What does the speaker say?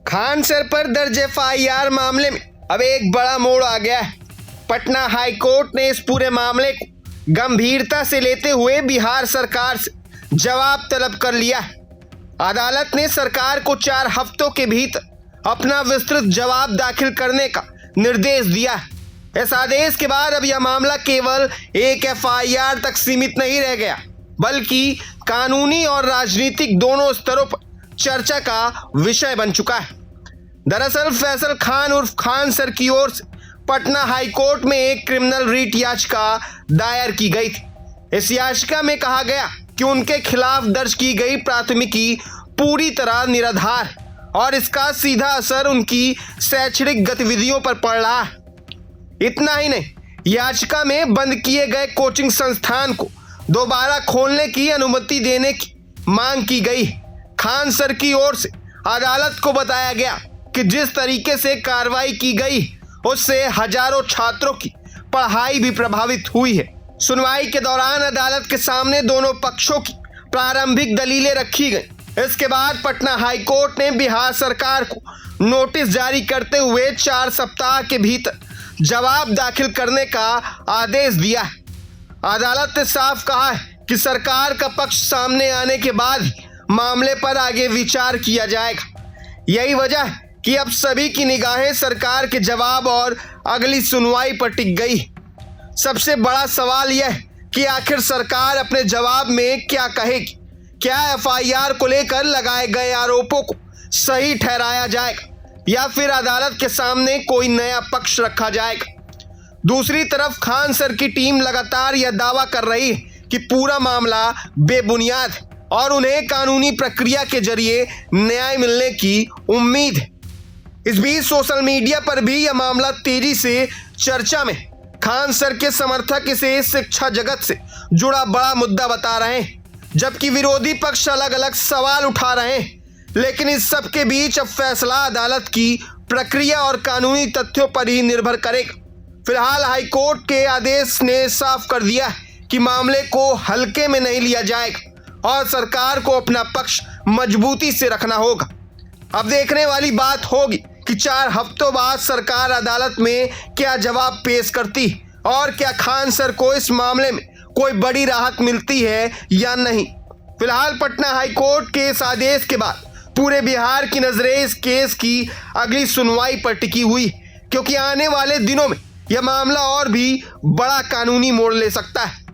Khan sir पर दर्ज FIR मामले में अब एक बड़ा मोड़ आ गया है। पटना हाई कोर्ट ने इस पूरे मामले को गंभीरता से लेते हुए बिहार सरकार से जवाब तलब कर लिया है। अदालत ने सरकार को 4 हफ्तों के भीतर अपना विस्तृत जवाब दाखिल करने का निर्देश दिया है। इस आदेश के बाद अब यह मामला केवल एक एफआईआर तक सीमित नहीं रह गया, बल्कि कानूनी और राजनीतिक दोनों स्तरों पर चर्चा का विषय बन चुका है। दरअसल फैसल खान उर्फ खान सर की ओर से पटना हाई कोर्ट में एक क्रिमिनल रीट याचिका दायर की गई थी। इस याचिका में कहा गया कि उनके खिलाफ दर्ज की गई प्राथमिकी पूरी तरह निराधार है और इसका सीधा असर उनकी शैक्षणिक गतिविधियों पर पड़ रहा है। इतना ही नहीं, याचिका में बंद किए गए कोचिंग संस्थान को दोबारा खोलने की अनुमति देने की मांग की गई है। खान सर की ओर से अदालत को बताया गया कि जिस तरीके से कार्रवाई की गई उससे हजारों छात्रों की पढ़ाई भी प्रभावित हुई है। सुनवाई के दौरान अदालत के सामने दोनों पक्षों की प्रारंभिक दलीलें रखी गई। इसके बाद पटना हाई कोर्ट ने बिहार सरकार को नोटिस जारी करते हुए 4 सप्ताह के भीतर जवाब दाखिल करने का आदेश दिया है। अदालत ने साफ कहा है कि सरकार का पक्ष सामने आने के बाद ही मामले पर आगे विचार किया जाएगा। यही वजह है कि अब सभी की निगाहें सरकार के जवाब और अगली सुनवाई पर टिक गई। सबसे बड़ा सवाल यह है कि आखिर सरकार अपने जवाब में क्या कहेगी। क्या एफआईआर को लेकर लगाए गए आरोपों को सही ठहराया जाएगा या फिर अदालत के सामने कोई नया पक्ष रखा जाएगा। दूसरी तरफ खान सर की टीम लगातार यह दावा कर रही है कि पूरा मामला बेबुनियाद है और उन्हें कानूनी प्रक्रिया के जरिए न्याय मिलने की उम्मीद है। इस बीच सोशल मीडिया पर भी यह मामला तेजी से चर्चा में। खान सर के समर्थक इसे शिक्षा जगत से जुड़ा बड़ा मुद्दा बता रहे हैं, जबकि विरोधी पक्ष अलग अलग सवाल उठा रहे हैं। लेकिन इस सब के बीच अब फैसला अदालत की प्रक्रिया और कानूनी तथ्यों पर ही निर्भर करेगा। फिलहाल हाईकोर्ट के आदेश ने साफ कर दिया है कि मामले को हल्के में नहीं लिया जाएगा और सरकार को अपना पक्ष मजबूती से रखना होगा। अब देखने वाली बात होगी कि 4 हफ्तों बाद सरकार अदालत में क्या जवाब पेश करती है और क्या खान सर को इस मामले में कोई बड़ी राहत मिलती है या नहीं। फिलहाल पटना हाईकोर्ट के इस आदेश के बाद पूरे बिहार की नजरें इस केस की अगली सुनवाई पर टिकी हुई, क्योंकि आने वाले दिनों में यह मामला और भी बड़ा कानूनी मोड़ ले सकता है।